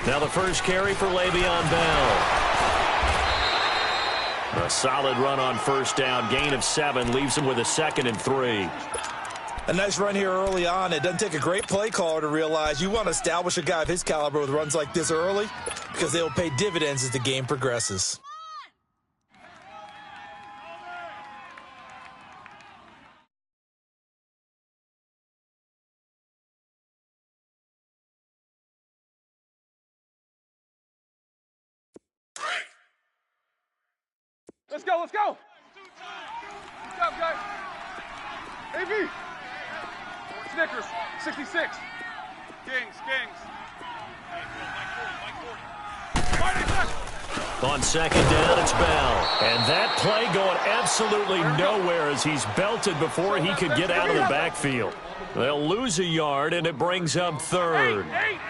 Now the first carry for Le'Veon Bell. A solid run on first down. Gain of 7 leaves him with a 2nd and 3. A nice run here early on. It doesn't take a great play caller to realize you want to establish a guy of his caliber with runs like this early because they will pay dividends as the game progresses. Let's go, let's go. Good job, guys. AV. Snickers, 66. Kings. On second down, it's Bell. And that play going absolutely nowhere as he's belted before he could get out of the backfield. They'll lose a yard, and it brings up 3rd. Eight.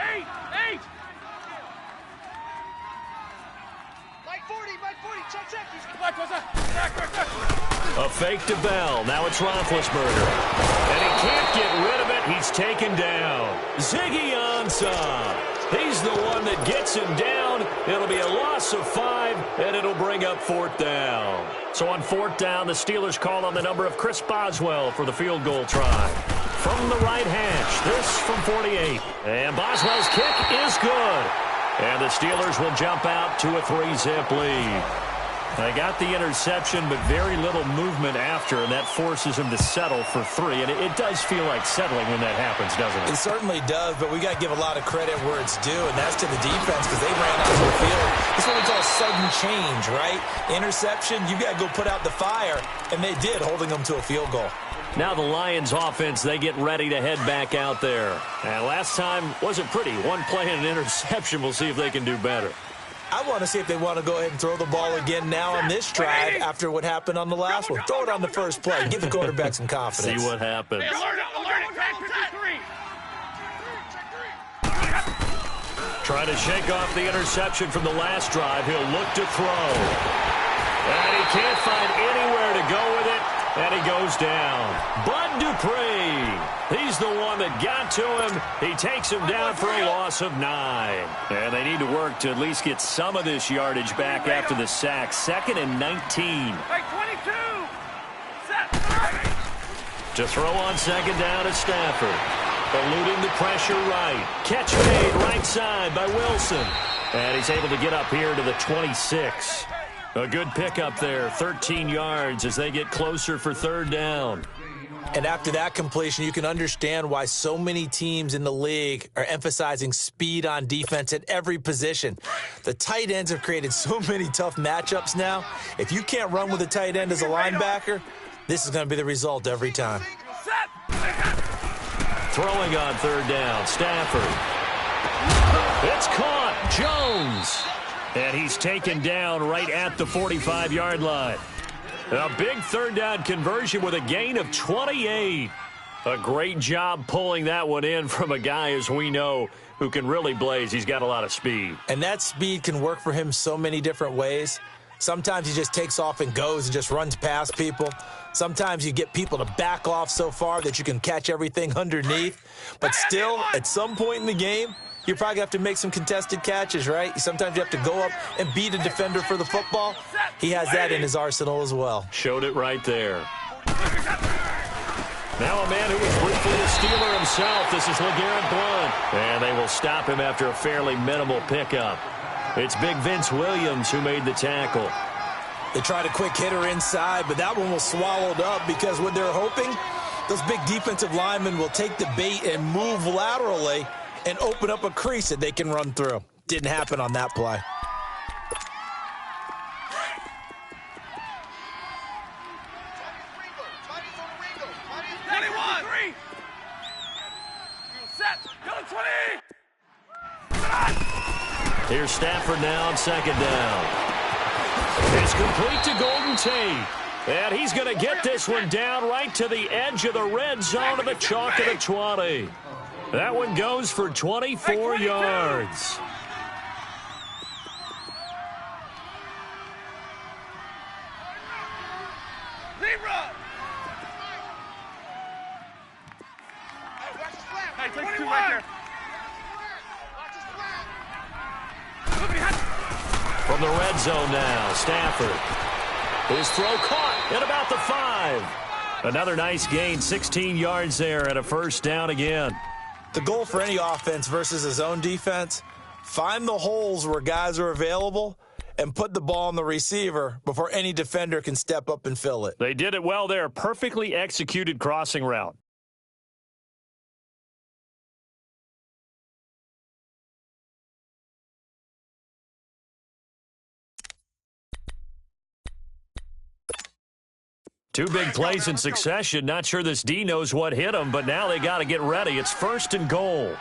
A fake to Bell. Now it's Roethlisberger. And he can't get rid of it. He's taken down. Ziggy Ansah. He's the one that gets him down. It'll be a loss of 5, and it'll bring up 4th down. So on 4th down, the Steelers call on the number of Chris Boswell for the field goal try. From the right hash, this from 48. And Boswell's kick is good. And the Steelers will jump out to a 3-zip lead. They got the interception, but very little movement after, and that forces him to settle for 3. And it does feel like settling when that happens, doesn't it? It certainly does, but we got to give a lot of credit where it's due, and that's to the defense because they ran out to the field. It's what we call sudden change, right? Interception, you got to go put out the fire, and they did, holding them to a field goal. Now the Lions offense, they get ready to head back out there. And last time wasn't pretty. One play and an interception. We'll see if they can do better. I want to see if they want to go ahead and throw the ball again now on this drive after what happened on the last one. Throw it on the first play. Give the quarterback some confidence. See what happens. Trying to shake off the interception from the last drive. He'll look to throw. And he can't find anywhere to go with it. And he goes down. Bud Dupree. He's the one that got to him. He takes him down for a loss of 9. And they need to work to at least get some of this yardage back after the sack. 2nd and 19. To throw on second down at Stafford. Eluding the pressure right. Catch made right side by Wilson. And he's able to get up here to the 26. A good pickup there, 13 yards as they get closer for 3rd down. And after that completion, you can understand why so many teams in the league are emphasizing speed on defense at every position. The tight ends have created so many tough matchups now. If you can't run with a tight end as a linebacker, this is going to be the result every time. Throwing on 3rd down, Stafford. It's caught, Jones. And he's taken down right at the 45-yard line. A big 3rd down conversion with a gain of 28. A great job pulling that one in from a guy, as we know, who can really blaze. He's got a lot of speed. And that speed can work for him so many different ways. Sometimes he just takes off and goes and just runs past people. Sometimes you get people to back off so far that you can catch everything underneath. But still, at some point in the game, you probably have to make some contested catches, right? Sometimes you have to go up and beat a defender for the football. He has that in his arsenal as well. Showed it right there. Now a man who was briefly a Steeler himself. This is LeGarrette Blount. And they will stop him after a fairly minimal pickup. It's big Vince Williams who made the tackle. They tried a quick hitter inside, but that one was swallowed up because what they're hoping, those big defensive linemen will take the bait and move laterally and open up a crease that they can run through. Didn't happen on that play. Here's Stafford now on second down. It's complete to Golden Tate. And he's going to get this one down right to the edge of the red zone of the chalk of the 20. That one goes for 24 yards. Hey, take 2 right there. the red zone now. Stafford. His throw caught at about the 5. Another nice gain, 16 yards there and a first down again. The goal for any offense versus a zone defense, find the holes where guys are available and put the ball on the receiver before any defender can step up and fill it. They did it well there. Perfectly executed crossing route. Two big plays in succession. Not sure this D knows what hit him, but now they got to get ready. It's 1st and goal.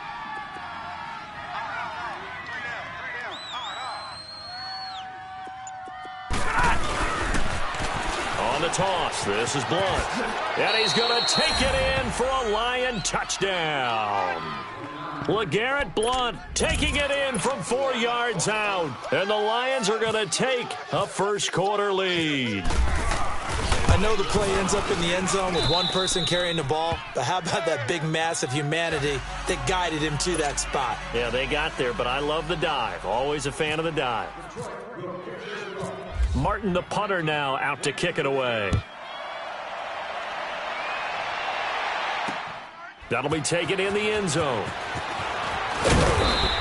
On the toss, this is Blunt. And he's going to take it in for a Lion touchdown. LeGarrette Blunt taking it in from 4 yards out. And the Lions are going to take a first-quarter lead. I know the play ends up in the end zone with one person carrying the ball, but how about that big mass of humanity that guided him to that spot? Yeah, they got there, but I love the dive. Always a fan of the dive. Martin, the punter, now out to kick it away. That'll be taken in the end zone.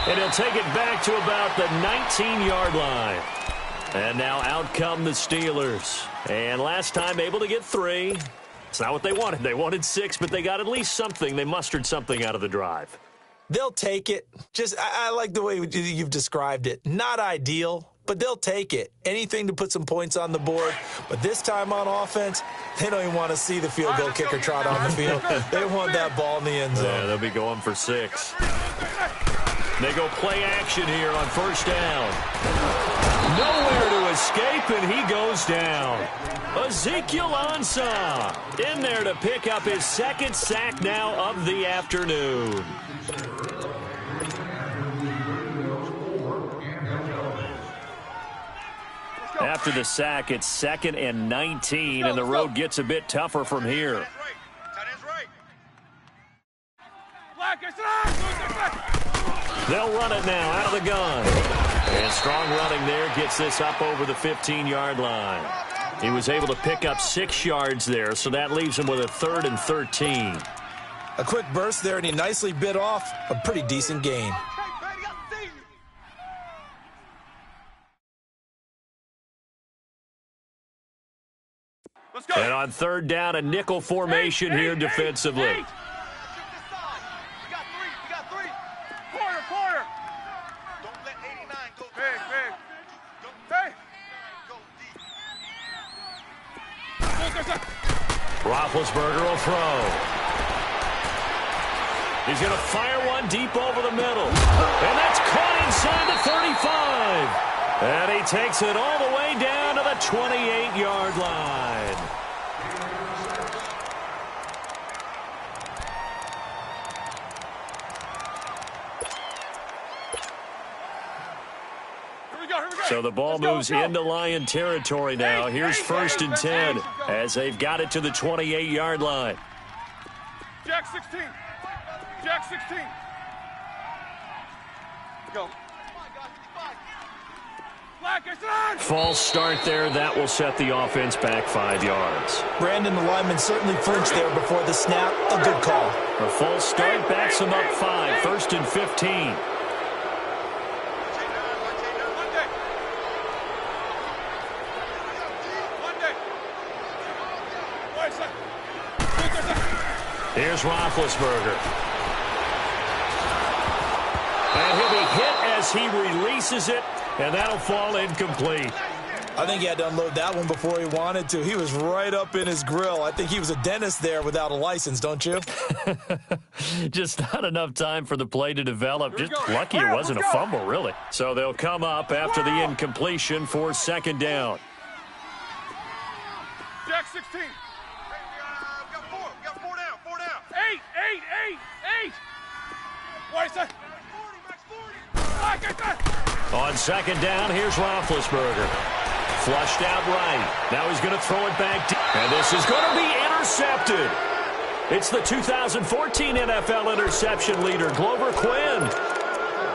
And he'll take it back to about the 19-yard line. And now out come the Steelers. And last time able to get 3. It's not what they wanted. They wanted 6, but they got at least something. They mustered something out of the drive. They'll take it. I like the way you've described it. Not ideal, but they'll take it. Anything to put some points on the board. But this time on offense, they don't even want to see the field goal kicker trot on the field. They want that ball in the end zone. Yeah, they'll be going for 6. They go play action here on first down. Nowhere to escape, and he goes down. Ezekiel Ansah in there to pick up his 2nd sack now of the afternoon. After the sack, it's 2nd and 19, and the road gets a bit tougher from here. They'll run it now out of the gun. And strong running there gets this up over the 15-yard line. He was able to pick up 6 yards there, so that leaves him with a 3rd and 13. A quick burst there, and he nicely bit off a pretty decent gain. Let's go. And on 3rd down, a nickel formation here defensively. Roethlisberger will throw. He's going to fire one deep over the middle. And that's caught inside the 35. And he takes it all the way down to the 28-yard line. So the ball moves into Lion territory now. Here's 1st and 10 as they've got it to the 28-yard line. Jack 16. Jack 16. Go. False start there. That will set the offense back 5 yards. Brandon, the lineman certainly flinched there before the snap. A good call. A false start backs him up 5. 1st and 15. Here's Roethlisberger. And he'll be hit as he releases it, and that'll fall incomplete. I think he had to unload that one before he wanted to. He was right up in his grill. I think he was a dentist there without a license, don't you? Just not enough time for the play to develop. Just lucky it wasn't a fumble, really. So they'll come up after the incompletion for 2nd down. Jack 16. On 2nd down, here's Roethlisberger. Flushed out right. Now he's going to throw it back deep. And this is going to be intercepted. It's the 2014 NFL interception leader, Glover Quinn.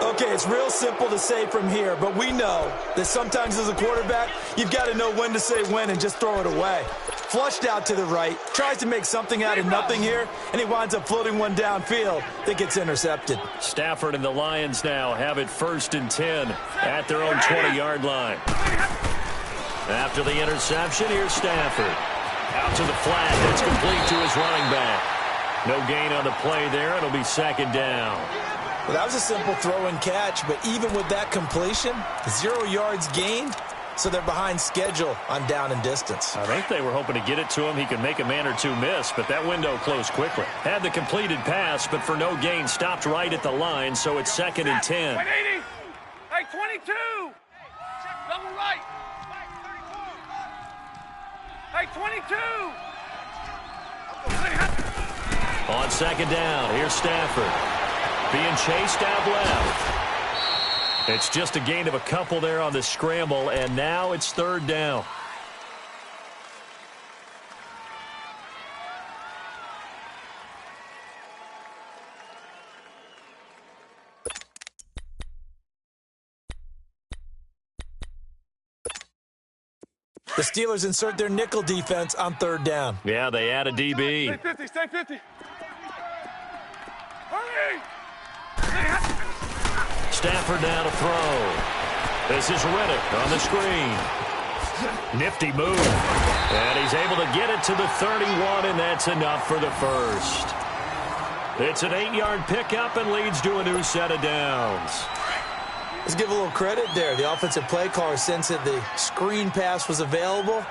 Okay, Okay, it's real simple to say from here, but we know that sometimes as a quarterback, you've got to know when to say when and just throw it away. Flushed out to the right, tries to make something out of nothing here, and he winds up floating one downfield that gets intercepted. Stafford and the Lions now have it 1st and 10 at their own 20-yard line. After the interception, here's Stafford. Out to the flat, that's complete to his running back. No gain on the play there. It'll be 2nd down. Well, that was a simple throw and catch, but even with that completion, 0 yards gained, so they're behind schedule on down and distance. I think they were hoping to get it to him. He could make a man or two miss, but that window closed quickly. Had the completed pass, but for no gain, stopped right at the line, so it's 2nd and 10. 180. Hey, 22. Double right. Hey, 22. On 2nd down, here's Stafford. Being chased out left. It's just a gain of a couple there on the scramble, and now it's 3rd down. The Steelers insert their nickel defense on 3rd down. Yeah, they add a DB. Stay 50, stay 50. Hurry! Stafford now to throw. This is Riddick on the screen. Nifty move. And he's able to get it to the 31, and that's enough for the first. It's an 8-yard pickup and leads to a new set of downs. Let's give a little credit there. The offensive play caller sensed that the screen pass was available.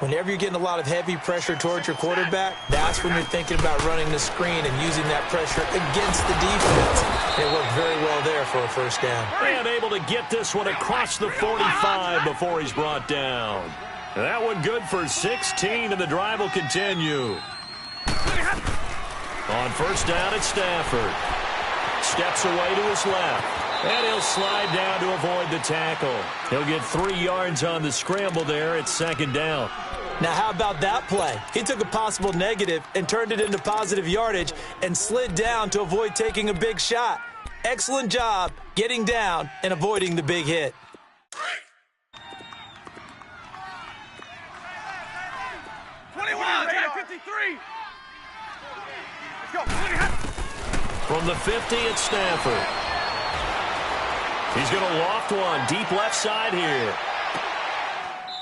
Whenever you're getting a lot of heavy pressure towards your quarterback, that's when you're thinking about running the screen and using that pressure against the defense. It worked very well there for a 1st down. And able to get this one across the 45 before he's brought down. That one good for 16, and the drive will continue. On 1st down, it's Stafford. Steps away to his left. And he'll slide down to avoid the tackle. He'll get 3 yards on the scramble there. It's 2nd down. Now, how about that play? He took a possible negative and turned it into positive yardage and slid down to avoid taking a big shot. Excellent job getting down and avoiding the big hit. 21, 53. Let's go. From the 50, it's Stafford. He's going to loft one deep left side here.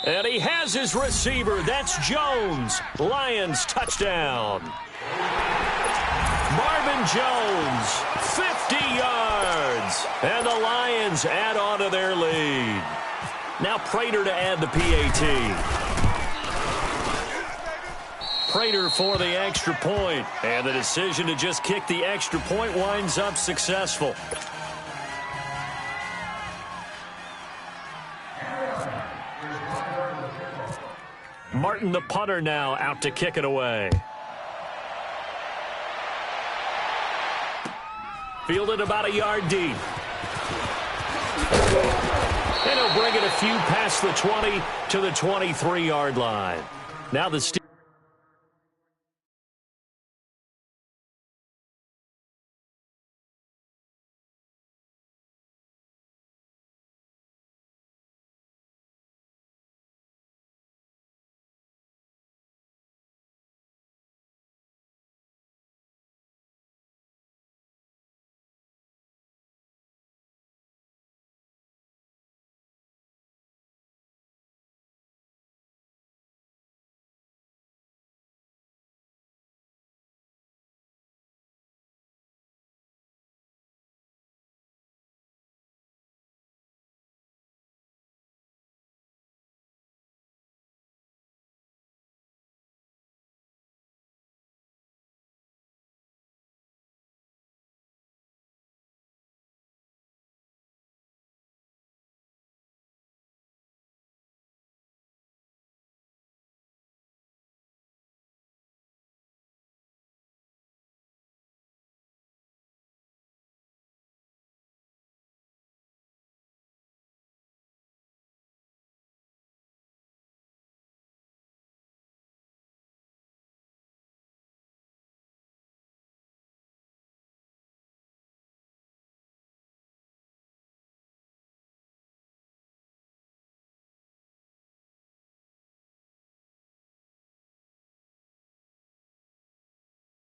And he has his receiver. That's Jones. Lions touchdown. Marvin Jones, 50 yards. And the Lions add on to their lead. Now Prater to add the PAT. Prater for the extra point. And the decision to just kick the extra point winds up successful. Martin, the punter, now out to kick it away. Fielded about a yard deep. And he'll bring it a few past the 20 to the 23-yard line. Now the Steelers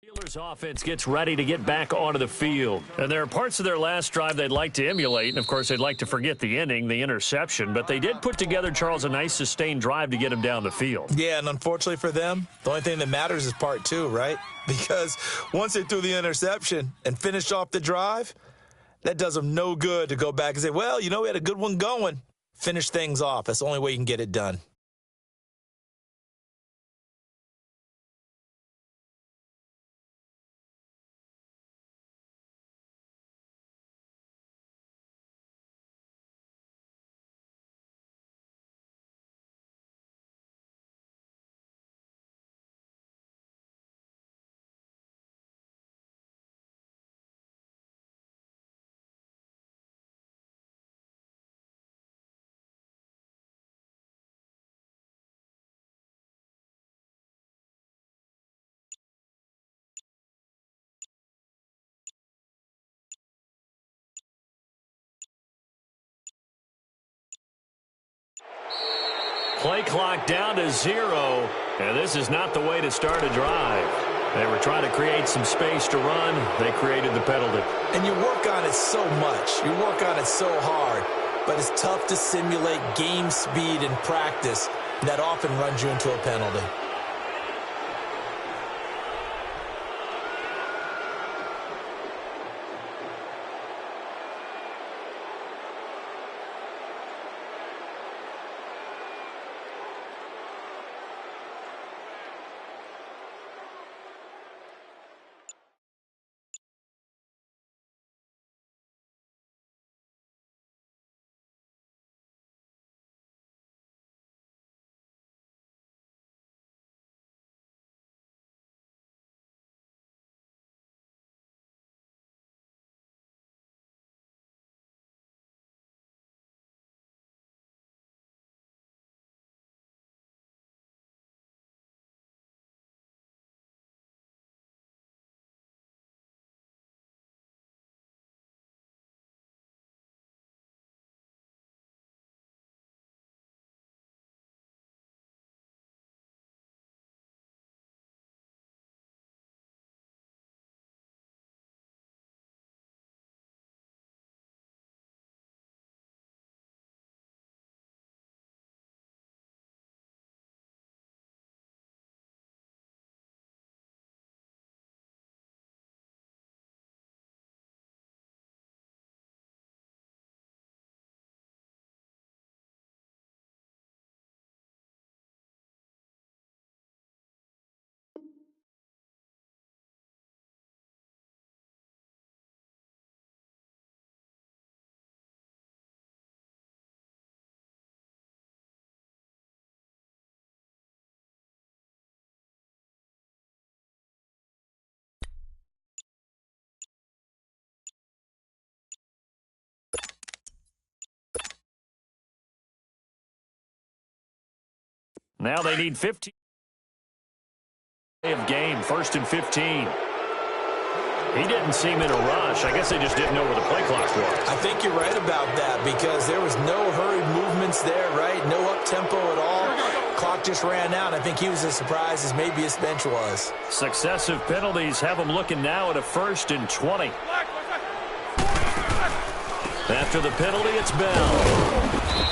Steelers offense gets ready to get back onto the field. And there are parts of their last drive they'd like to emulate, and of course they'd like to forget the inning, the interception, but they did put together, Charles, a nice sustained drive to get him down the field. Yeah, and unfortunately for them, the only thing that matters is part two, right? Because once they threw the interception and finished off the drive, that does them no good to go back and say, well, you know, we had a good one going. Finish things off. That's the only way you can get it done. Play clock down to 0, and this is not the way to start a drive. They were trying to create some space to run. They created the penalty. And you work on it so much. You work on it so hard. But it's tough to simulate game speed in practice. That often runs you into a penalty. Now they need 15 of game, 1st and 15. He didn't seem in a rush. I guess they just didn't know where the play clock was. I think you're right about that because there was no hurried movements there, right? No up-tempo at all. Clock just ran out. I think he was as surprised as maybe his bench was. Successive penalties have him looking now at a 1st and 20. After the penalty, it's Bell.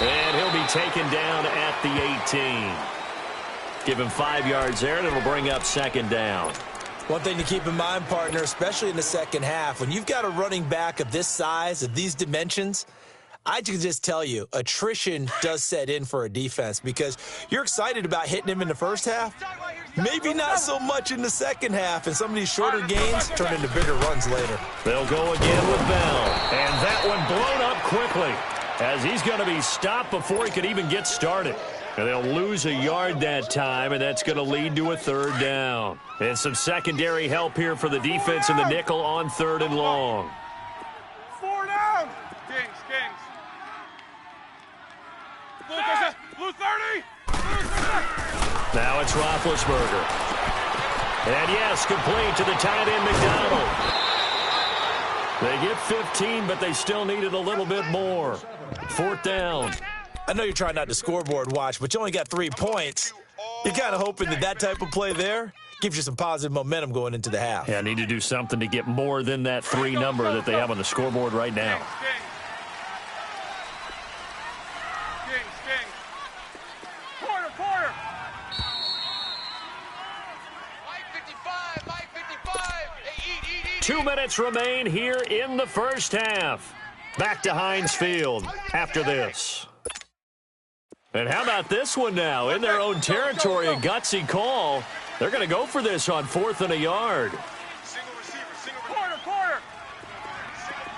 And he'll be taken down at the 18. Give him 5 yards there, and it'll bring up 2nd down. One thing to keep in mind, partner, especially in the second half, when you've got a running back of this size, of these dimensions, I can just tell you, attrition does set in for a defense because you're excited about hitting him in the first half. Maybe not so much in the second half, and some of these shorter gains turn into bigger runs later. They'll go again with Bell. And that one blown up quickly as he's going to be stopped before he could even get started. And they'll lose a yard that time, and that's going to lead to a 3rd down. And some secondary help here for the defense in the nickel on 3rd and long. 4 down. Kings. Blue 30. Now it's Roethlisberger. And yes, complete to the tight end, McDonald. They get 15, but they still needed a little bit more. 4th down. I know you're trying not to scoreboard watch, but you only got 3 points. You're kind of hoping that type of play there gives you some positive momentum going into the half. Yeah, need to do something to get more than that 3 number that they have on the scoreboard right now. Kings. Quarter. Mike 55. Hey, eat. 2 minutes remain here in the first half. Back to Heinz Field after this. And how about this one now? In their own territory, a gutsy call. They're going to go for this on 4th and a yard. Single receiver. Quarter.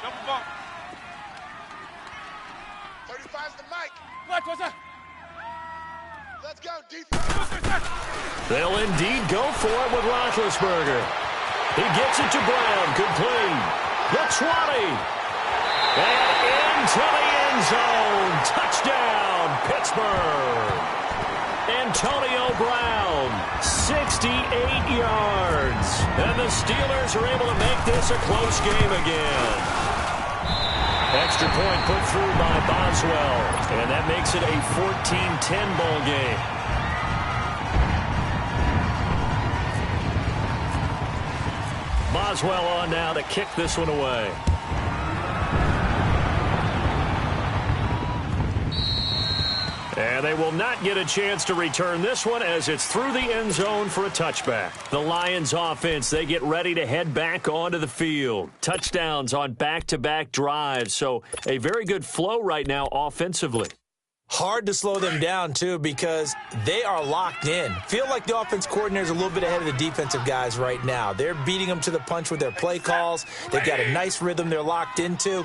Double bump. 35's the Mike. Let's go, defense. They'll indeed go for it with Roethlisberger. He gets it to Brown, complete. The 20. And into the end zone. Touchdown, Pittsburgh. Antonio Brown, 68 yards. And the Steelers are able to make this a close game again. Extra point put through by Boswell. And that makes it a 14-10 ball game. Boswell on now to kick this one away. And they will not get a chance to return this one as it's through the end zone for a touchback. The Lions offense, they get ready to head back onto the field. Touchdowns on back-to-back drives, so a very good flow right now offensively. Hard to slow them down, too, because they are locked in. Feel like the offense coordinator is a little bit ahead of the defensive guys right now. They're beating them to the punch with their play calls. They've got a nice rhythm they're locked into.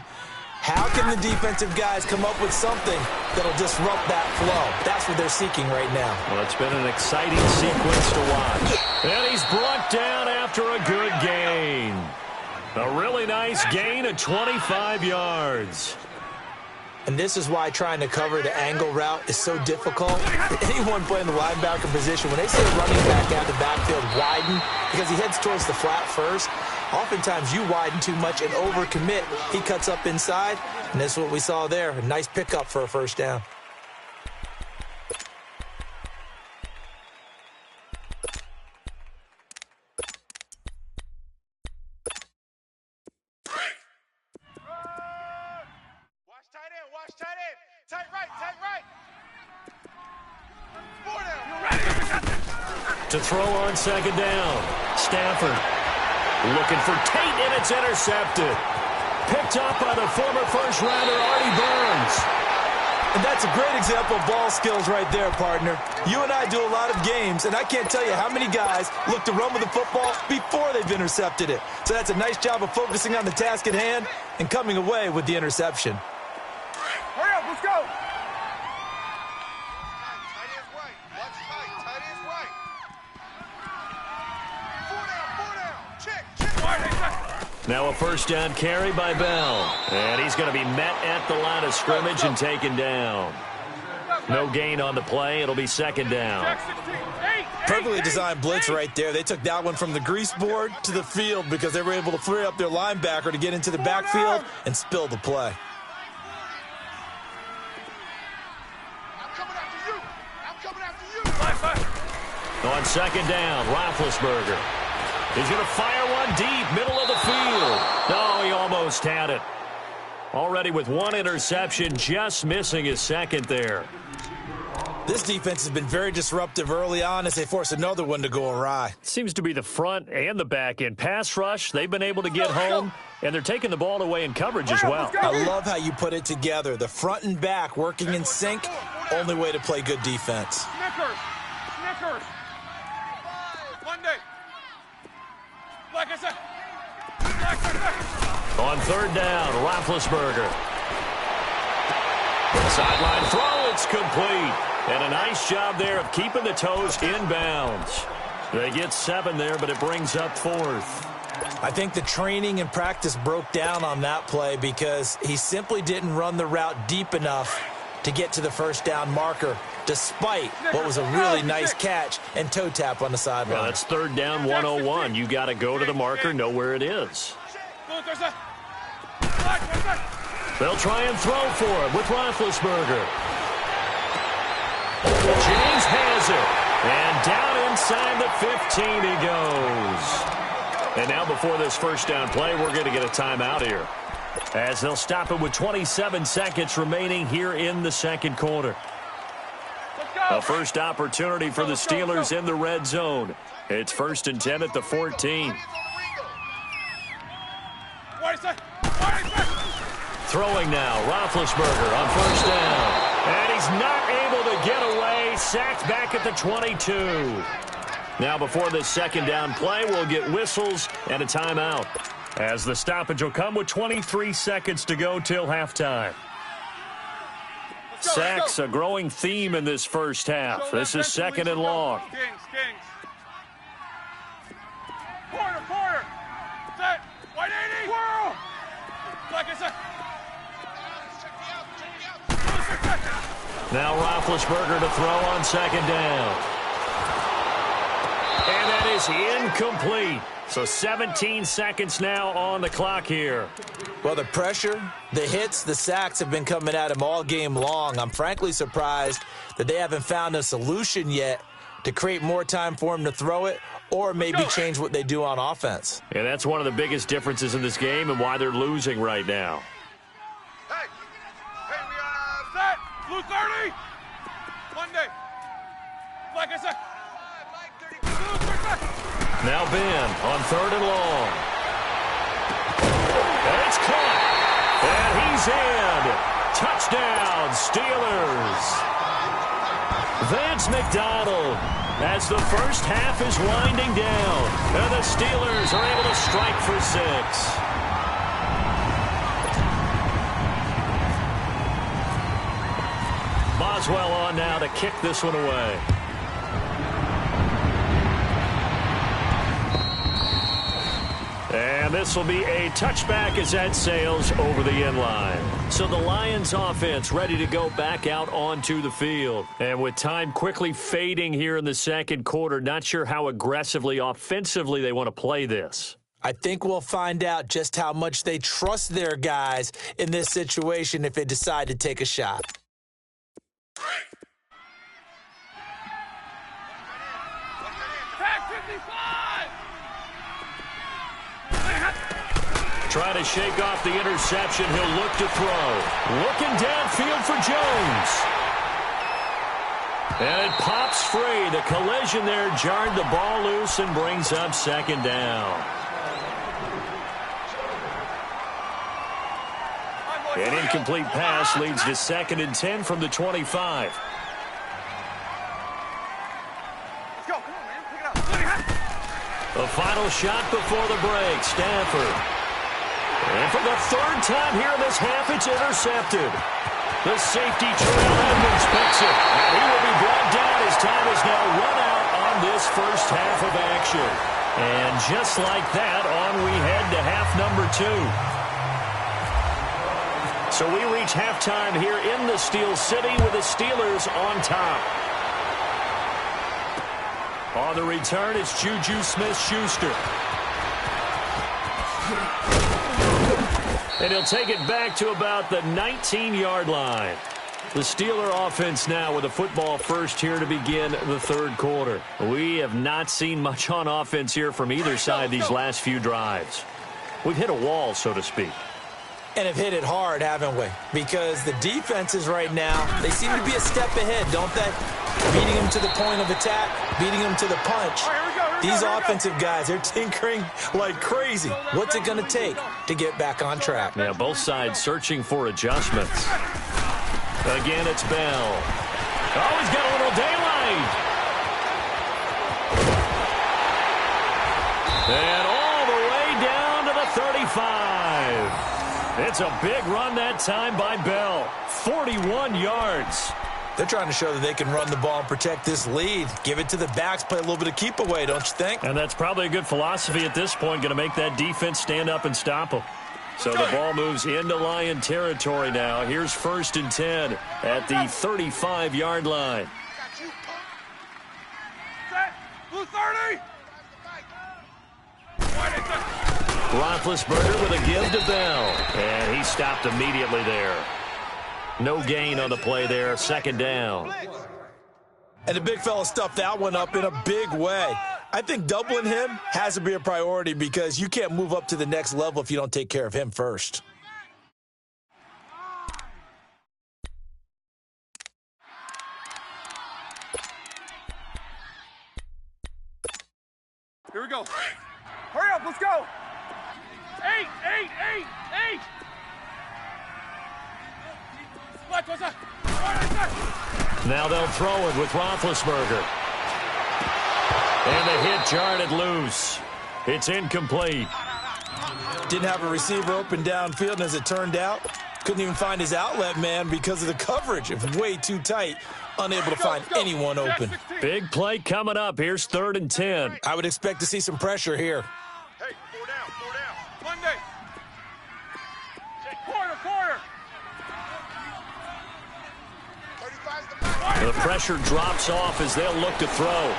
How can the defensive guys come up with something that'll disrupt that flow? That's what they're seeking right now. Well, it's been an exciting sequence to watch. And he's brought down after a good gain. A really nice gain of 25 yards. And this is why trying to cover the angle route is so difficult. Anyone playing the linebacker position, when they see a running back out the backfield widen because he heads towards the flat first, oftentimes you widen too much and overcommit. He cuts up inside, and that's what we saw there. A nice pickup for a first down. Watch tight end. Tight right. 4 down. To throw on second down. Stafford looking for Tate, and it's intercepted. Picked up by the former first-rounder Artie Burns. And that's a great example of ball skills right there, partner. You and I do a lot of games, and I can't tell you how many guys look to run with the football before they've intercepted it. So that's a nice job of focusing on the task at hand and coming away with the interception. Hurry up, let's go. Tight end's right. Watch tight end's right. 4 down. Check. Now a first down carry by Bell. And he's going to be met at the line of scrimmage and taken down. No gain on the play. It'll be second down. Check 16. Perfectly designed blitz right there. They took that one from the grease board to the field because they were able to free up their linebacker to get into the backfield and spill the play. On second down, Roethlisberger. He's going to fire one deep, middle of the field. No, he almost had it. Already with one interception, just missing his second there. This defense has been very disruptive early on as they force another one to go awry. Seems to be the front and the back end. Pass rush, they've been able to get home, and they're taking the ball away in coverage as well. I love how you put it together. The front and back working in sync, only way to play good defense. Snickers. Monday. Like I said. On third down, Roethlisberger. Sideline throw, it's complete. And a nice job there of keeping the toes inbounds. They get 7 there, but it brings up 4th. I think the training and practice broke down on that play because he simply didn't run the route deep enough to get to the first down marker, despite what was a really nice catch and toe tap on the sideline. Well, that's third down 101. You got to go to the marker, know where it is. They'll try and throw for it with Roethlisberger. James has it. And down inside the 15 he goes. And now before this first down play, we're going to get a timeout here, as they'll stop it with 27 seconds remaining here in the second quarter. A first opportunity for the Steelers in the red zone. It's 1st and 10 at the 14. Throwing now, Roethlisberger on first down. And he's not able to get away. Sacked back at the 22. Now before this second down play, we'll get whistles and a timeout, as the stoppage will come with 23 seconds to go till halftime. Sacks, a growing theme in this first half. This is 2nd and long. Kings. Quarter. Set. 180. Whirl. Like I said. Now Roethlisberger to throw on 2nd down. And that is incomplete. So 17 seconds now on the clock here. Well, the pressure, the hits, the sacks have been coming at him all game long. I'm frankly surprised that they haven't found a solution yet to create more time for him to throw it, or maybe change what they do on offense. And that's one of the biggest differences in this game and why they're losing right now. Hey, we are Set. Blue 30. Monday. Like I said. Now Ben on 3rd and long. And it's caught. And he's in. Touchdown, Steelers. Vance McDonald, as the first half is winding down. And the Steelers are able to strike for 6. Boswell on now to kick this one away. And this will be a touchback as that sails over the end line. So the Lions offense ready to go back out onto the field. And with time quickly fading here in the second quarter, not sure how aggressively, offensively they want to play this. I think we'll find out just how much they trust their guys in this situation if they decide to take a shot. Trying to shake off the interception. He'll look to throw. Looking downfield for Jones. And it pops free. The collision there jarred the ball loose and brings up 2nd down. An incomplete pass leads to 2nd and 10 from the 25. Go, come on, man. Pick it up. The final shot before the break. Stafford. And for the 3rd time here in this half, it's intercepted. The safety Terrell Edmonds picks it. And he will be brought down as time is now run out on this first half of action. And just like that, on we head to half number 2. So we reach halftime here in the Steel City with the Steelers on top. On the return, it's Juju Smith-Schuster. And he'll take it back to about the 19-yard line. The Steeler offense now with a football first here to begin the 3rd quarter. We have not seen much on offense here from either side these last few drives. We've hit a wall, so to speak. And have hit it hard, haven't we? Because the defenses right now, they seem to be a step ahead, don't they? Beating them to the point of attack, beating them to the punch. These offensive guys, they're tinkering like crazy. What's it going to take to get back on track? Yeah, both sides searching for adjustments. Again, it's Bell. Oh, he's got a little daylight. And all the way down to the 35. It's a big run that time by Bell. 41 yards. They're trying to show that they can run the ball and protect this lead. Give it to the backs, play a little bit of keep away, don't you think? And that's probably a good philosophy at this point, going to make that defense stand up and stop them. So the ball moves into Lion territory now. Here's 1st and 10 at the 35-yard line. Set. Blue 30. Roethlisberger with a give to Bell. And he stopped immediately there. No gain on the play there. 2nd down. And the big fella stuffed that one up in a big way. I think doubling him has to be a priority because you can't move up to the next level if you don't take care of him first. Here we go. Hurry up, let's go. 8, 8, 8, 8. Left, what's that? Now they'll throw it with Roethlisberger. And the hit jarred loose. It's incomplete. Didn't have a receiver open downfield, and as it turned out, couldn't even find his outlet man because of the coverage. It was way too tight, unable to find anyone open. Big play coming up. Here's 3rd and 10. I would expect to see some pressure here. Hey, 4 down, 4 down. Monday. Quarter. 35's the back. The pressure drops off as they'll look to throw.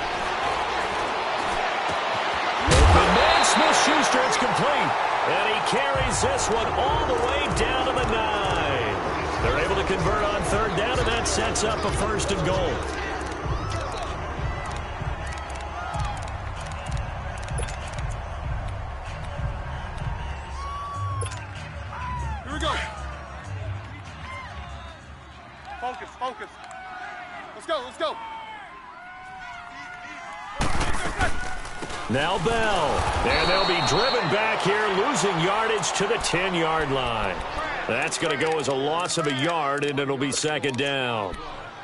Open man, Smith-Schuster, it's complete. And he carries this one all the way down to the 9. They're able to convert on 3rd down, and that sets up a 1st and goal. Here we go. Focus. Let's go. Now Bell, and they'll be driven back here, losing yardage to the 10-yard line. That's going to go as a loss of a yard, and it'll be 2nd down.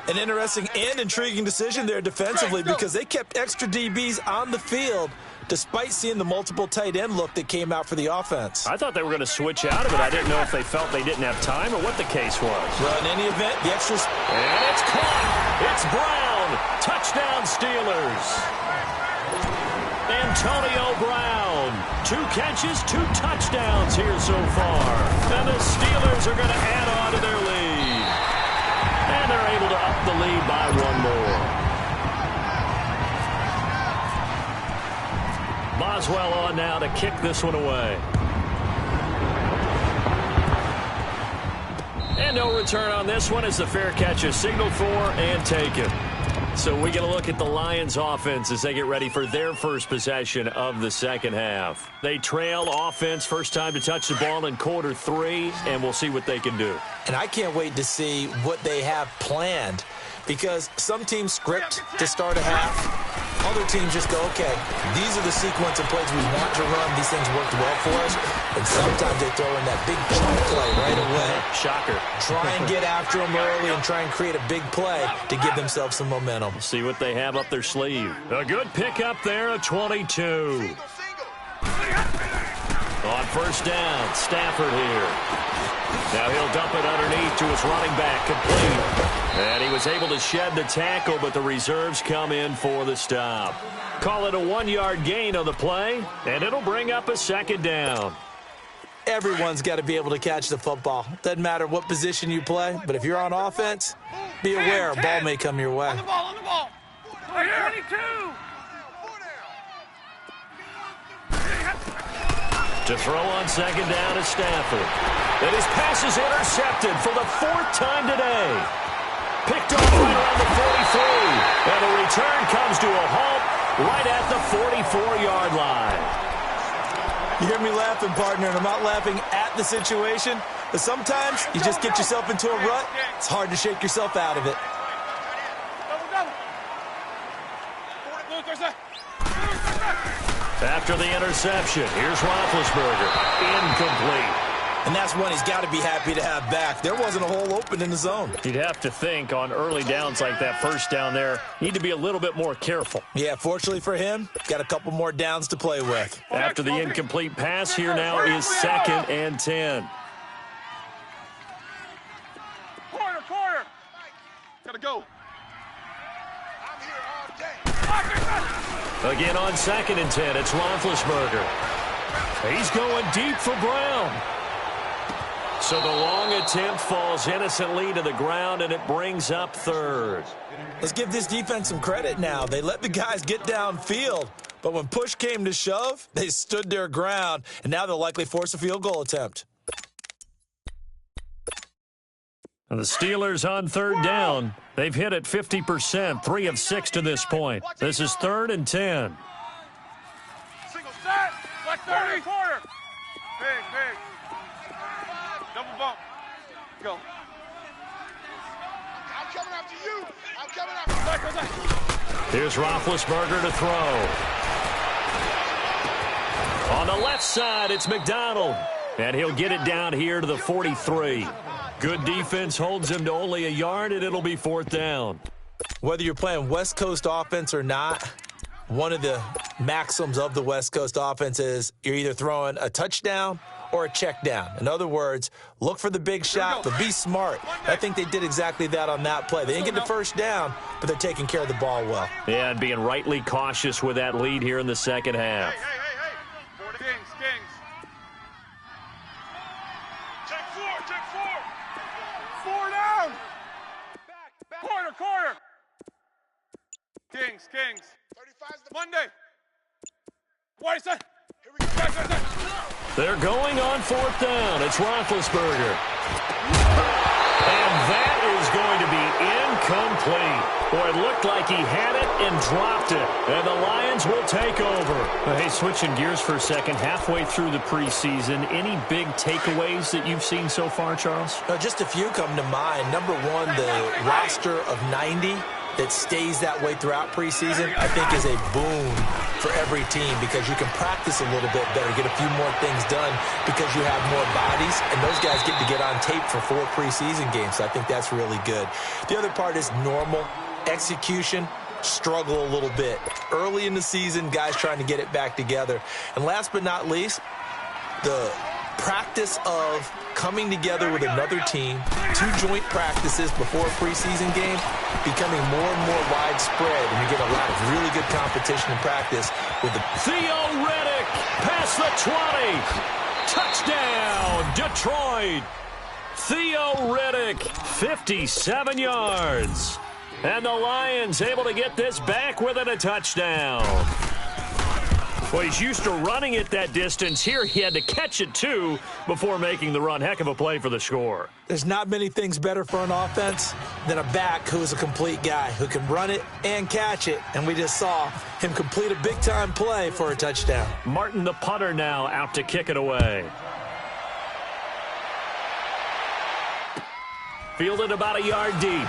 An interesting and intriguing decision there defensively because they kept extra DBs on the field despite seeing the multiple tight end look that came out for the offense. I thought they were going to switch out of it. I didn't know if they felt they didn't have time or what the case was. Well, in any event, the extras... And it's caught. It's Brown. Touchdown Steelers. Antonio Brown. 2 catches, 2 touchdowns here so far. And the Steelers are going to add on to their lead. And they're able to up the lead by 1 more. Boswell on now to kick this one away. And no return on this one as the fair catch is signaled for and taken. So we get a look at the Lions offense as they get ready for their first possession of the second half. They trail offense, first time to touch the ball in quarter 3, and we'll see what they can do. And I can't wait to see what they have planned because some teams script to start a half. Other teams just go, okay, these are the sequence of plays we want to run. These things worked well for us. And sometimes they throw in that big chunk play right away. Shocker. Try and get after them early and try and create a big play to give themselves some momentum. See what they have up their sleeve. A good pickup there, a 22. Single. On first down, Stafford here. Now he'll dump it underneath to his running back, complete. And he was able to shed the tackle, but the reserves come in for the stop. Call it a 1-yard gain on the play, and it'll bring up a 2nd down. Everyone's got to be able to catch the football. Doesn't matter what position you play, but if you're on offense, be aware a ball may come your way. On the ball. Right here. 22. To throw on 2nd down is Stafford. And his pass is intercepted for the 4th time today. Picked off right around the 43. And the return comes to a halt right at the 44-yard line. You hear me laughing, partner, and I'm not laughing at the situation, but sometimes you just get yourself into a rut. It's hard to shake yourself out of it. After the interception, here's Roethlisberger. Incomplete. And that's one he's got to be happy to have back. There wasn't a hole open in the zone. You'd have to think on early downs like that, first down there, need to be a little bit more careful. Yeah, fortunately for him, got a couple more downs to play with. After the incomplete pass, here now is 2nd and 10. Corner. Gotta go. I'm here all day. Again on 2nd and 10, it's Roethlisberger. He's going deep for Brown. So the long attempt falls innocently to the ground, and it brings up 3rd. Let's give this defense some credit now. They let the guys get downfield, but when push came to shove, they stood their ground, and now they'll likely force a field goal attempt. And the Steelers on third down. They've hit it 50%, 3 of 6 to this point. This is 3rd and 10. Single set. Left 30. Quarter. Big. Double bump. Go. I'm coming after you. I'm coming after you. Here's Roethlisberger to throw. On the left side, it's McDonald. And he'll get it down here to the 43. Good defense holds him to only a yard, and it'll be 4th down. Whether you're playing West Coast offense or not, one of the maxims of the West Coast offense is you're either throwing a touchdown or a check down. In other words, look for the big shot, but be smart. I think they did exactly that on that play. They didn't get the first down, but they're taking care of the ball well. Yeah, and being rightly cautious with that lead here in the second half. Hey. Kings. Check 4. 4 down. Back. Quarter. Kings. 35's the Monday. What is that? Here we go. Back. They're going on 4th down. It's Roethlisberger. And that is going to be incomplete. Boy, it looked like he had it and dropped it. And the Lions will take over. Hey, switching gears for a second, halfway through the preseason, any big takeaways that you've seen so far, Charles? Just a few come to mind. Number one, the roster of 90 that stays that way throughout preseason, I think is a boon for every team because you can practice a little bit better, get a few more things done because you have more bodies, and those guys get to get on tape for 4 preseason games. So I think that's really good. The other part is normal execution. Struggle a little bit. Early in the season, guys trying to get it back together. And last but not least, the practice of coming together with another team, 2 joint practices before a preseason game, becoming more and more widespread, and you get a lot of really good competition and practice with the Theo Riddick past the 20. Touchdown, Detroit. Theo Riddick, 57 yards. And the Lions able to get this back within a touchdown. Well, he's used to running it that distance. Here he had to catch it, too, before making the run. Heck of a play for the score. There's not many things better for an offense than a back who is a complete guy who can run it and catch it. And we just saw him complete a big-time play for a touchdown. Martin, the punter, now out to kick it away. Fielded about a yard deep.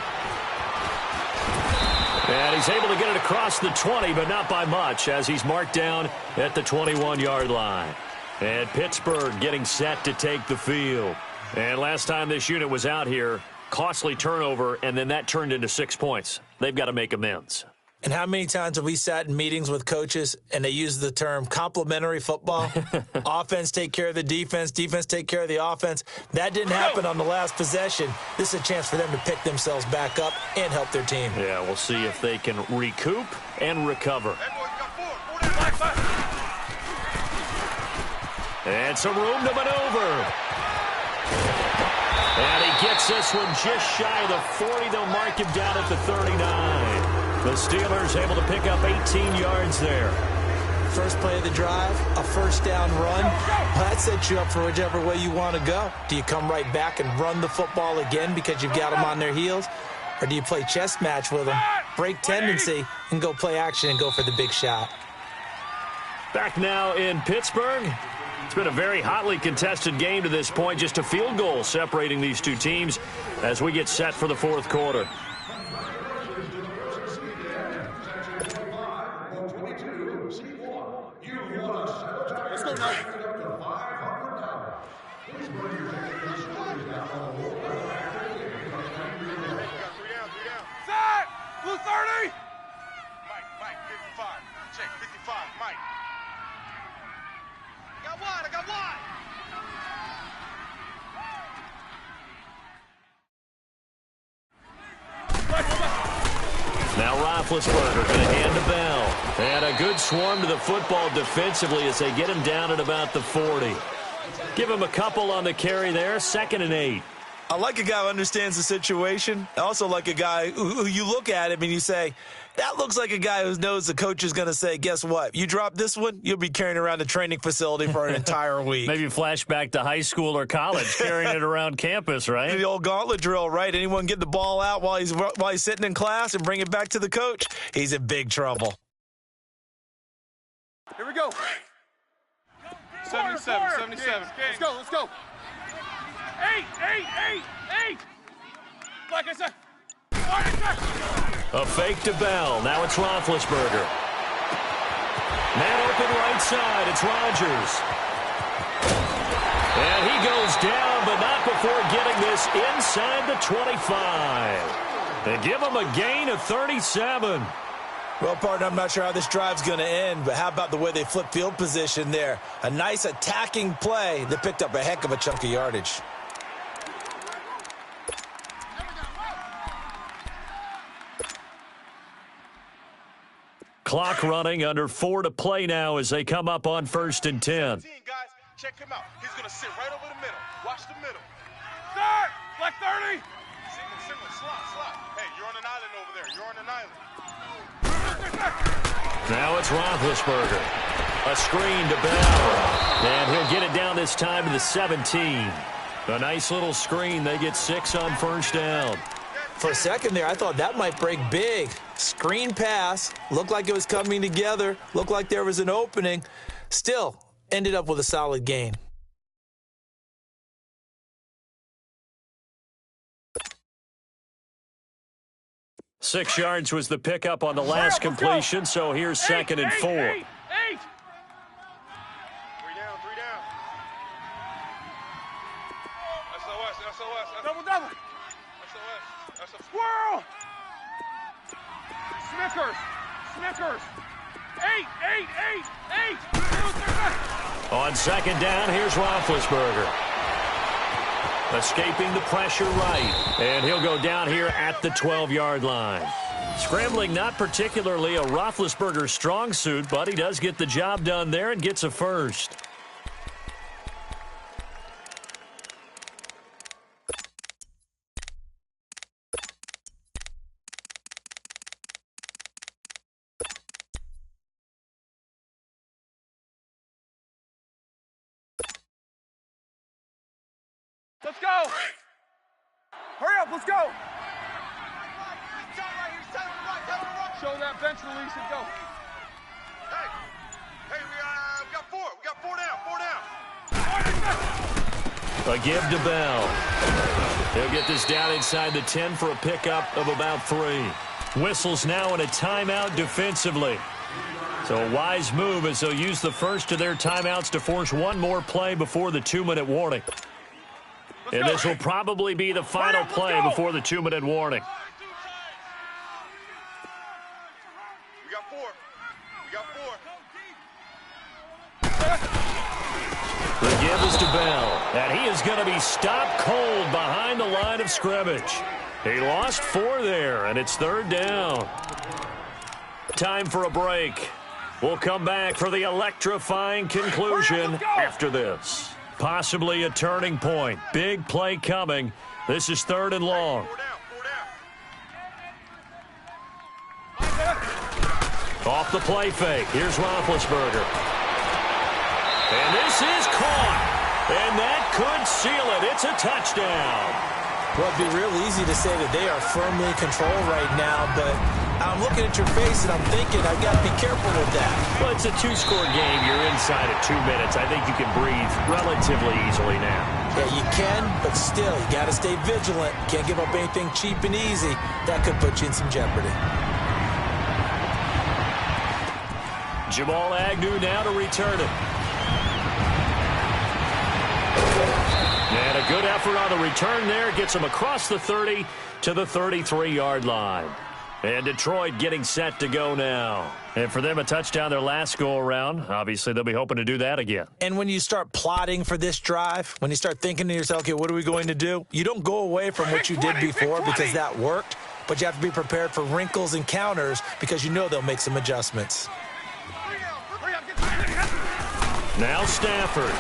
And he's able to get it across the 20, but not by much, as he's marked down at the 21-yard line. And Pittsburgh getting set to take the field. And last time this unit was out here, costly turnover, and then that turned into 6 points. They've got to make amends. And how many times have we sat in meetings with coaches and they use the term complementary football? Offense take care of the defense, defense take care of the offense. That didn't happen on the last possession. This is a chance for them to pick themselves back up and help their team. Yeah, we'll see if they can recoup and recover. And some room to maneuver. And he gets this one just shy of the 40. They'll mark him down at the 39. The Steelers able to pick up 18 yards there. First play of the drive, a first down run. Well, that sets you up for whichever way you want to go. Do you come right back and run the football again because you've got them on their heels? Or do you play chess match with them, break tendency, and go play action and go for the big shot? Back now in Pittsburgh. It's been a very hotly contested game to this point. Just a field goal separating these two teams as we get set for the fourth quarter. Let's go now. Set! Blue 30! Mike, 55. Check, 55, Mike. I got one. Now Roethlisberger going to hand the bell. And a good swarm to the football defensively as they get him down at about the 40. Give him a couple on the carry there, 2nd and 8. I like a guy who understands the situation. I also like a guy who you look at him and you say, that looks like a guy who knows the coach is going to say, guess what? You drop this one, you'll be carrying around the training facility for an entire week. Maybe flashback to high school or college, carrying it around campus, right? The old gauntlet drill, right? Anyone get the ball out while he's sitting in class and bring it back to the coach, he's in big trouble. Here we go. 77, 77. Let's go. 8. Like I said. A fake to Bell. Now it's Roethlisberger. Man open right side. It's Rodgers. And he goes down, but not before getting this inside the 25. They give him a gain of 37. Well, partner, I'm not sure how this drive's going to end, but how about the way they flip field position there? A nice attacking play that picked up a heck of a chunk of yardage. Clock running, under 4 to play now as they come up on 1st and 10. Guys, check him out. He's going to sit right over the middle. Watch the middle. Start! Like 30! Single, slot. Hey, you're on an island over there. You're on an island. Now it's Roethlisberger. A screen to Bell. And he'll get it down this time to the 17. A nice little screen. They get 6 on 1st down. For a second there, I thought that might break big. Screen pass. Looked like it was coming together. Looked like there was an opening. Still, ended up with a solid gain. Six yards was the pickup on the last completion, so here's 2nd and 4. 8. 3 down. SOS. Double. SOS. Squirrel! Snickers. 8. On 2nd down, here's Roethlisberger. Escaping the pressure right. And he'll go down here at the 12-yard line. Scrambling not particularly a Roethlisberger strong suit, but he does get the job done there and gets a first. Let's go! Hurry up, let's go! Show that bench release and go. Hey, we got 4. We got 4 down. A give to Bell. He'll get this down inside the 10 for a pickup of about 3. Whistles now in a timeout defensively. So a wise move as they'll use the first of their timeouts to force one more play before the 2-minute warning. And this will probably be the final play before the 2-minute warning. We got 4. The give is to Bell. And he is going to be stopped cold behind the line of scrimmage. He lost 4 there, and it's 3rd down. Time for a break. We'll come back for the electrifying conclusion after this. Possibly a turning point. Big play coming. This is 3rd and long. 4 down. Off the play fake. Here's Roethlisberger. And this is caught. And that could seal it. It's a touchdown. Well, it'd be real easy to say that they are firmly in control right now, but I'm looking at your face and I'm thinking I've got to be careful with that. Well, it's a 2-score game. You're inside at 2 minutes. I think you can breathe relatively easily now. Yeah, you can, but still, you got to stay vigilant. Can't give up anything cheap and easy. That could put you in some jeopardy. Jamal Agnew now to return it. And a good effort on the return there. Gets him across the 30 to the 33-yard line. And Detroit getting set to go now. And for them, a touchdown their last go-around. Obviously, they'll be hoping to do that again. And when you start plotting for this drive, when you start thinking to yourself, okay, what are we going to do? You don't go away from what you did before because that worked, but you have to be prepared for wrinkles and counters because you know they'll make some adjustments. Now Stafford.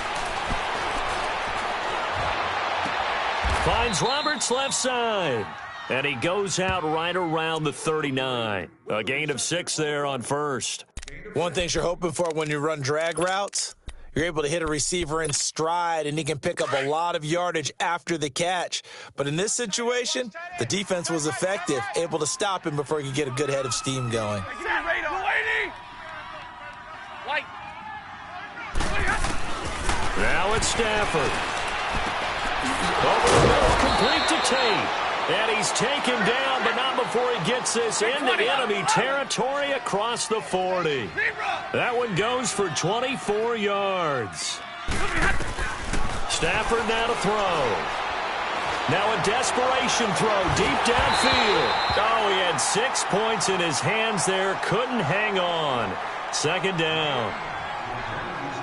Finds Roberts left side. And he goes out right around the 39. A gain of 6 there on first. One thing you're hoping for when you run drag routes, you're able to hit a receiver in stride, and he can pick up a lot of yardage after the catch. But in this situation, the defense was effective, able to stop him before he could get a good head of steam going. Now it's Stafford. Over the middle, complete to Tate. And he's taken down, but not before he gets this into enemy territory across the 40. That one goes for 24 yards. Stafford now to throw. Now a desperation throw deep downfield. Oh, he had 6 points in his hands there. Couldn't hang on. Second down.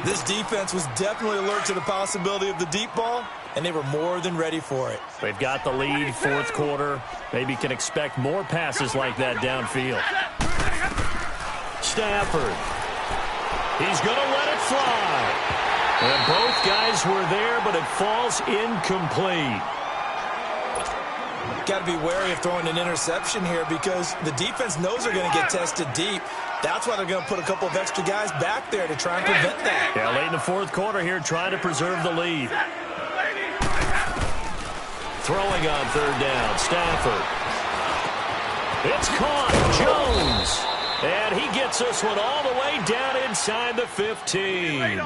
This defense was definitely alert to the possibility of the deep ball, and they were more than ready for it. They've got the lead, fourth quarter. Maybe can expect more passes like that downfield. Stafford. He's going to let it fly. And both guys were there, but it falls incomplete. Got to be wary of throwing an interception here because the defense knows they're going to get tested deep. That's why they're going to put a couple of extra guys back there to try and prevent that. Yeah, late in the fourth quarter here, trying to preserve the lead. Throwing on third down, Stafford. It's caught, Jones. And he gets this one all the way down inside the 15.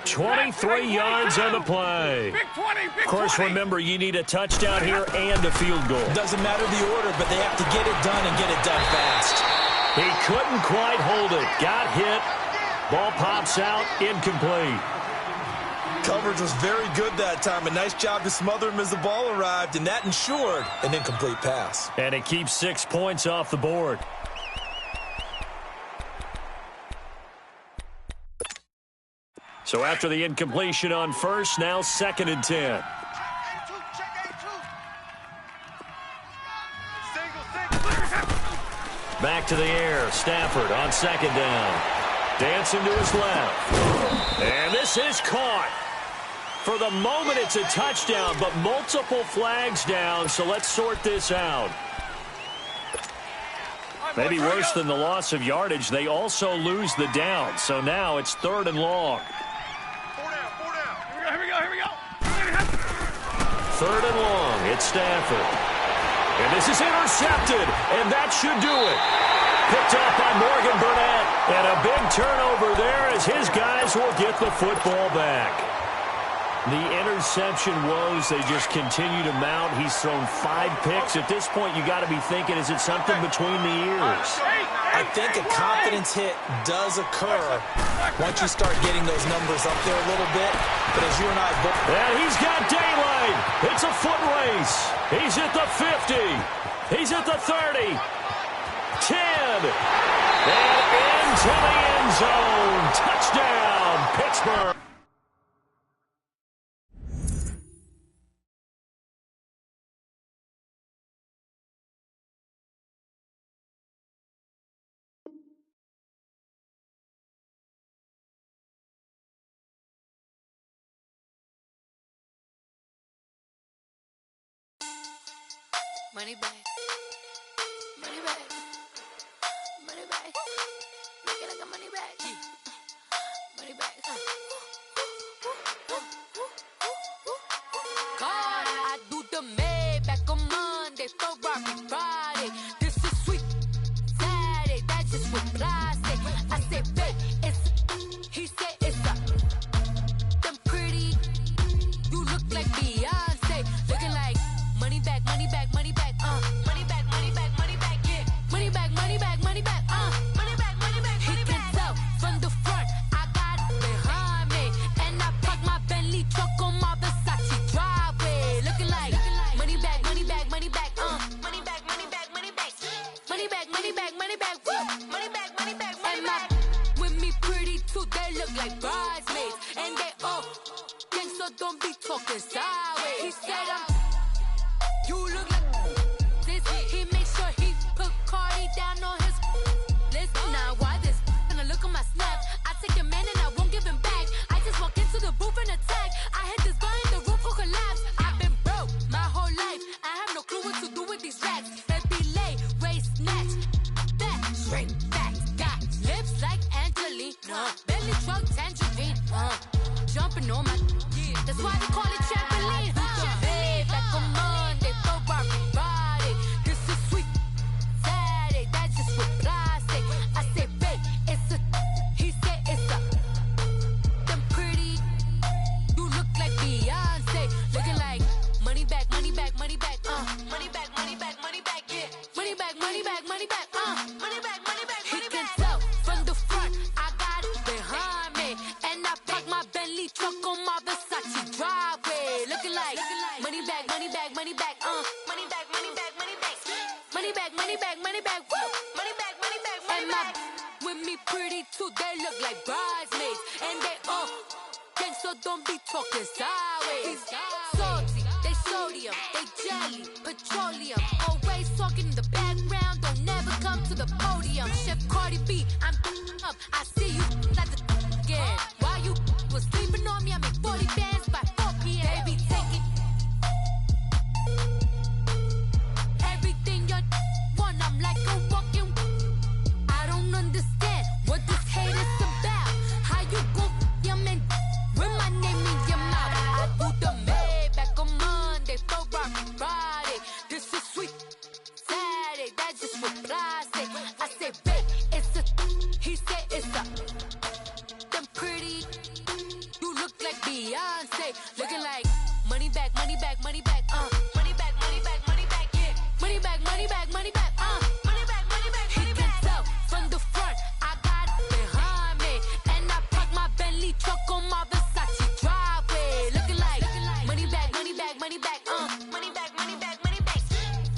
23 yards on the play. Of course, remember, you need a touchdown here and a field goal. Doesn't matter the order, but they have to get it done and get it done fast. He couldn't quite hold it. Got hit. Ball pops out, incomplete. Coverage was very good that time. A nice job to smother him as the ball arrived, and that ensured an incomplete pass. And it keeps 6 points off the board. So after the incompletion on first, now 2nd and 10. Back to the air. Stafford on 2nd down. Dancing to his left. And this is caught. For the moment, it's a touchdown, but multiple flags down, so let's sort this out. Maybe worse than the loss of yardage, they also lose the down, so now it's 3rd and long. Here we go. 3rd and long, it's Stafford. And this is intercepted, and that should do it. Picked off by Morgan Burnett, and a big turnover there as his guys will get the football back. The interception woes, they just continue to mount. He's thrown 5 picks. At this point, you got to be thinking, is it something between the ears? I think a confidence hit does occur once you start getting those numbers up there a little bit. But as you and I both... And he's got daylight. It's a foot race. He's at the 50. He's at the 30. 10. And into the end zone. Touchdown, Pittsburgh. Money back. Money back. Money back. Make it like a money back. Money back. God, I do the Maybach on Monday, Ferrari Friday. This is sweet Saturday. That's just what I say. I say, babe, it's. He said it's a. Them pretty. You look like Beyonce. Looking like money back, money back, money back. Money back, money back, money back, yeah. Money back, money back, money back, money back, money back, he money back. He can tell from the front, I got it behind me. And I park my Bentley truck on my Versace driveway. Looking like money back, money back, money back, money back, money back, money back. Money back, money back, money back, money back, money back, money back. With me pretty too, they look like bridesmaids. And they all gangsta, don't be talking sideways. He said you look like this. He makes sure he put Cardi down on his list. Now why this? Gonna look at my snap. I take your man and I won't give him back. I just walk into the booth and attack. I hit this guy in the roof will collapse. I've been broke my what to do with these rats. Every lay, race, snatch, back, straight back. Got lips like Angelina, belly truck tangerine, jumping on my, that's why they call it trampoline. Hey, back on Monday, Ferrari body. This is sweet Saturday, that's just with plastic. I say, babe, it's a, he said it's a, them pretty, you look like Beyonce, looking like money back, money back, money back, money back, money back, money back, yeah, money back, money back, money back, money back, money back, money back. He can tell from the front, I got it behind me, and I park my Bentley truck on my Versace driveway, looking like money back, money back, money back, money back, money back, money back, money back, money back, money back, woo, money back, money back, money back. With me pretty too, they look like bridesmaids, and they all gang, so don't be talking sideways. Salty, they sodium, they jelly, petroleum. Always talking in the background, don't never come to the podium. Chef Cardi B, I'm up, I see you like the again. While you was sleeping on me, I make 40 bands by 4 p.m. They be taking everything you want, I'm like a walking. I don't understand what this hate is about. How you go your man with my name in your mouth? I do the Maybach on Monday, Ferrari Friday. This is sweet Saturday, that's just with plastic. I say, babe, it's a, he said it's a, them pretty, you look like Beyonce, looking like money back, money back, money back, money back, money back, money back, yeah, money back, money back, money back, money back, money back, money back. He can tell from the front, I got it behind me, and I park my Bentley truck on my Versace driveway, looking like money back, money back, money back, money back, money back, money back,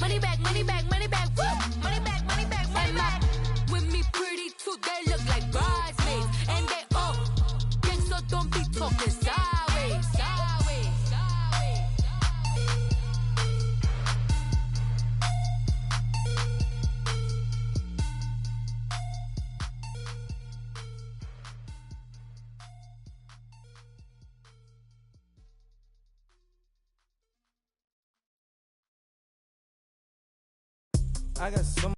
money back, money back, money back, woo, money back, money back, money back. With me pretty too, they look like bridesmaids, and they all gang, so don't be talking sideways, sideways, sideways. I got some